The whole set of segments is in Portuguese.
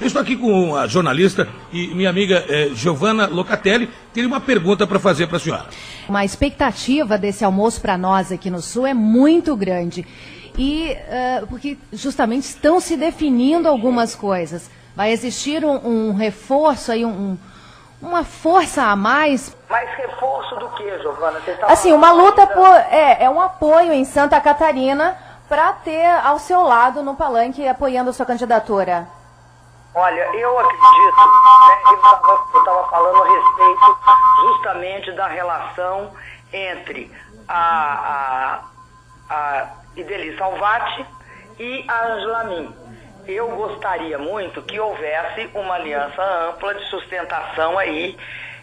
Eu estou aqui com a jornalista e minha amiga Giovana Locatelli. Teria uma pergunta para fazer para a senhora. Uma expectativa desse almoço para nós aqui no Sul é muito grande. E porque justamente estão se definindo algumas coisas. Vai existir um reforço, aí, uma força a mais. Mas reforço do que, Giovana? Assim, uma luta por... É um apoio em Santa Catarina para ter ao seu lado no palanque apoiando a sua candidatura. Olha, eu acredito, né, eu estava falando a respeito justamente da relação entre a Ideli Salvati e a Ângela Amin. Eu gostaria muito que houvesse uma aliança ampla de sustentação aí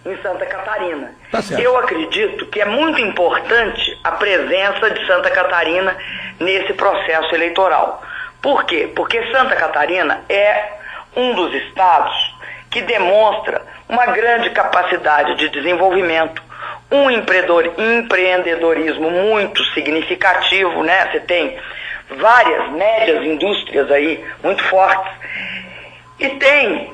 em Santa Catarina. Tá certo. Eu acredito que é muito importante a presença de Santa Catarina nesse processo eleitoral. Por quê? Porque Santa Catarina é um dos estados que demonstra uma grande capacidade de desenvolvimento, um empreendedorismo muito significativo, né? Você tem várias médias indústrias aí muito fortes e tem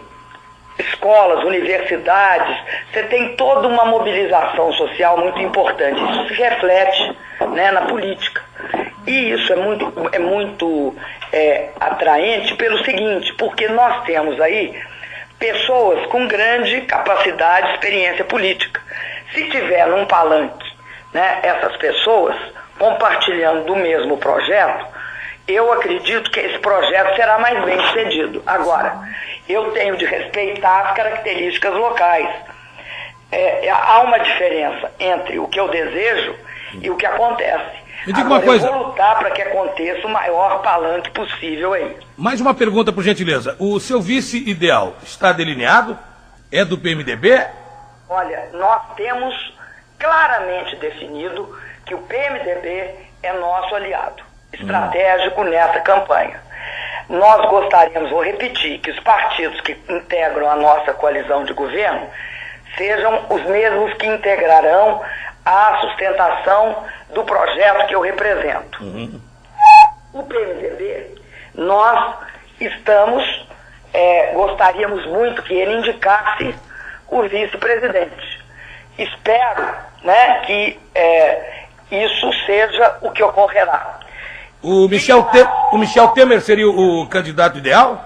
escolas, universidades, você tem toda uma mobilização social muito importante. Isso se reflete, né, na política. E isso é muito atraente pelo seguinte, porque nós temos aí pessoas com grande capacidade e experiência política. Se tiver num palanque, né, essas pessoas compartilhando do mesmo projeto, eu acredito que esse projeto será mais bem sucedido. Agora, eu tenho de respeitar as características locais. Há uma diferença entre o que eu desejo e o que acontece. Me diga Agora, uma coisa. Eu vou lutar para que aconteça o maior palanque possível aí. Mais uma pergunta, por gentileza. O seu vice ideal está delineado? É do PMDB? Olha, nós temos claramente definido que o PMDB é nosso aliado estratégico nessa campanha. Nós gostaríamos, vou repetir, que os partidos que integram a nossa coalizão de governo sejam os mesmos que integrarão a sustentação do projeto que eu represento. O PMDB, nós gostaríamos muito que ele indicasse o vice-presidente. Espero, né, que isso seja o que ocorrerá. O Michel Temer seria o candidato ideal?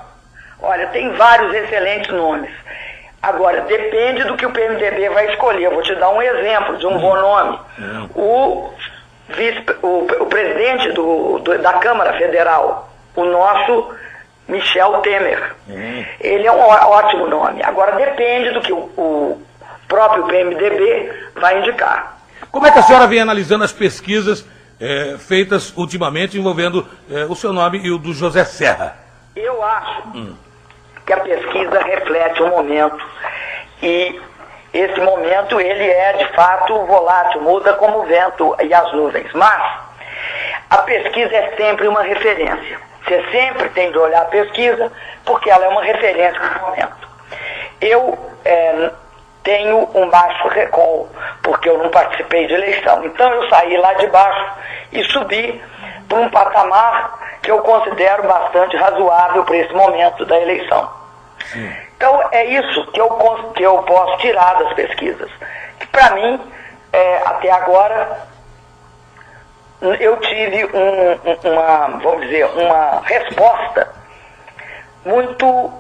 Olha, tem vários excelentes nomes. Agora, depende do que o PMDB vai escolher. Eu vou te dar um exemplo de um bom nome. O presidente da Câmara Federal, o nosso Michel Temer. Ele é um ótimo nome. Agora, depende do que o próprio PMDB vai indicar. Como é que a senhora vem analisando as pesquisas feitas ultimamente envolvendo o seu nome e o do José Serra? Eu acho que a pesquisa reflete um momento e esse momento ele é de fato volátil, muda como o vento e as nuvens, mas a pesquisa é sempre uma referência. Você sempre tem de olhar a pesquisa porque ela é uma referência no momento. Eu tenho um baixo recall, porque eu não participei de eleição. Então eu saí lá de baixo e subi para um patamar que eu considero bastante razoável para esse momento da eleição. Então é isso que eu posso tirar das pesquisas. Que para mim, até agora, eu tive uma resposta muito,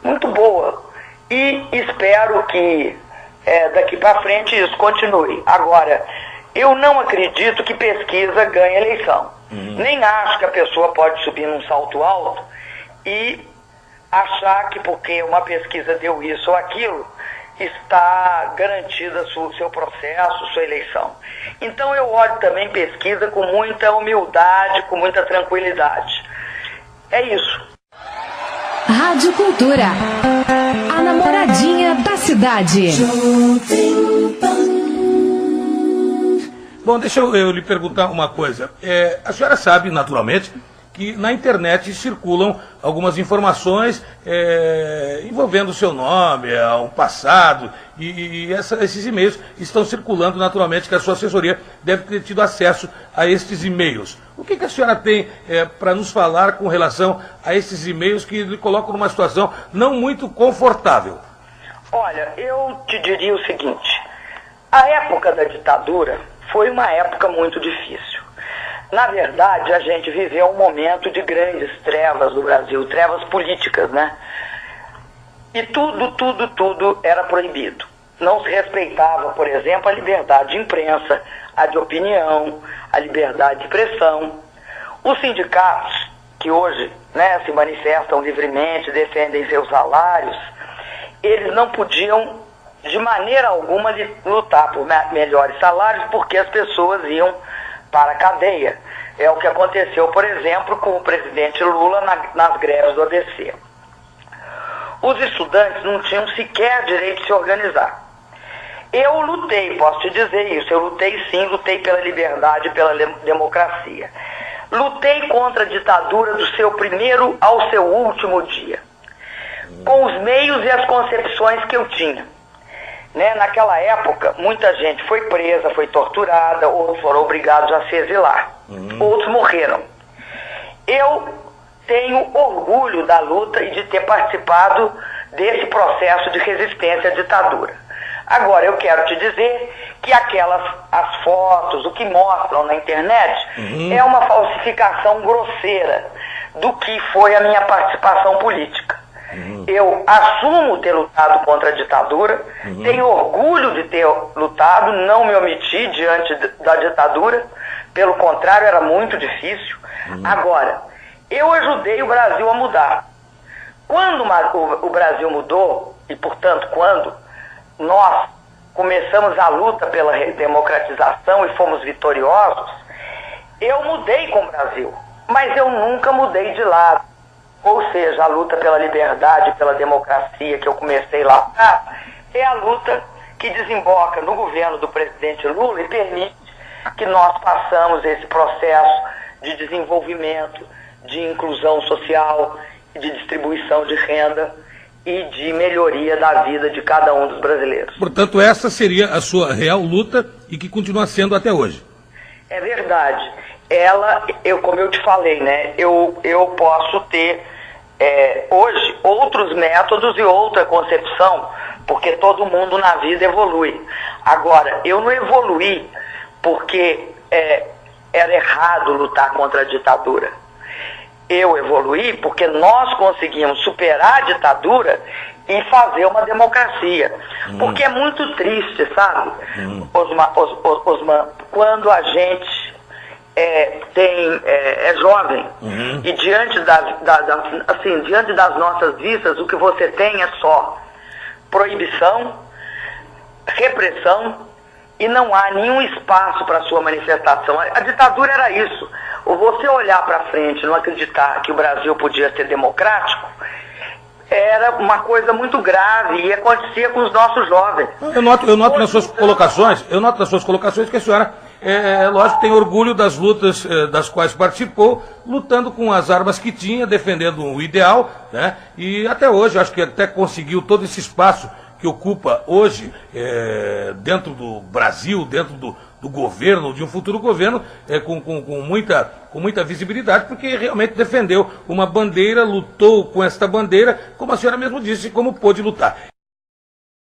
muito boa. E espero que daqui para frente isso continue. Agora, eu não acredito que pesquisa ganhe eleição. Nem acho que a pessoa pode subir num salto alto e achar que porque uma pesquisa deu isso ou aquilo, está garantida seu processo, sua eleição. Então eu olho também pesquisa com muita humildade, com muita tranquilidade. É isso. Rádio Cultura, a namoradinha da cidade. Bom, deixa eu lhe perguntar uma coisa. A senhora sabe, naturalmente, que na internet circulam algumas informações envolvendo o seu nome, o passado, e esses e-mails estão circulando naturalmente, que a sua assessoria deve ter tido acesso a estes e-mails. O que a senhora tem para nos falar com relação a esses e-mails que lhe colocam numa situação não muito confortável? Olha, eu te diria o seguinte, a época da ditadura foi uma época muito difícil. Na verdade, a gente viveu um momento de grandes trevas no Brasil, trevas políticas, né? E tudo era proibido. Não se respeitava, por exemplo, a liberdade de imprensa, a de opinião, a liberdade de expressão. Os sindicatos, que hoje, né, se manifestam livremente, defendem seus salários, eles não podiam, de maneira alguma, lutar por melhores salários, porque as pessoas iam para a cadeia. É o que aconteceu, por exemplo, com o presidente Lula nas greves do ABC. Os estudantes não tinham sequer direito de se organizar. Eu lutei, posso te dizer isso, eu lutei sim, lutei pela liberdade e pela democracia. Lutei contra a ditadura do seu primeiro ao seu último dia, com os meios e as concepções que eu tinha. Né? Naquela época, muita gente foi presa, foi torturada, outros foram obrigados a se exilar, outros morreram. Eu tenho orgulho da luta e de ter participado desse processo de resistência à ditadura. Agora, eu quero te dizer que as fotos, o que mostram na internet, é uma falsificação grosseira do que foi a minha participação política. Eu assumo ter lutado contra a ditadura, tenho orgulho de ter lutado, não me omiti diante da ditadura, pelo contrário, era muito difícil. Agora, eu ajudei o Brasil a mudar. Quando o Brasil mudou, e portanto quando nós começamos a luta pela democratização e fomos vitoriosos, eu mudei com o Brasil, mas eu nunca mudei de lado. Ou seja, a luta pela liberdade, pela democracia que eu comecei lá atrás, é a luta que desemboca no governo do presidente Lula e permite que nós façamos esse processo de desenvolvimento, de inclusão social, de distribuição de renda e de melhoria da vida de cada um dos brasileiros. Portanto, essa seria a sua real luta e que continua sendo até hoje. É verdade. Como eu te falei, né, eu posso ter hoje outros métodos e outra concepção, porque todo mundo na vida evolui. Agora, eu não evoluí porque era errado lutar contra a ditadura. Eu evoluí porque nós conseguimos superar a ditadura e fazer uma democracia. Porque é muito triste, sabe, Osman, quando a gente é jovem e diante diante das nossas vistas o que você tem é só proibição, repressão e não há nenhum espaço para sua manifestação. A ditadura era isso. Você olhar para frente e não acreditar que o Brasil podia ser democrático era uma coisa muito grave e acontecia com os nossos jovens. Eu noto nas suas colocações que a senhora, lógico, tem orgulho das lutas das quais participou, lutando com as armas que tinha, defendendo um ideal, né? E até hoje, acho que até conseguiu todo esse espaço que ocupa hoje dentro do Brasil, dentro do governo, de um futuro governo, com muita visibilidade, porque realmente defendeu uma bandeira, lutou com esta bandeira, como a senhora mesmo disse, como pôde lutar.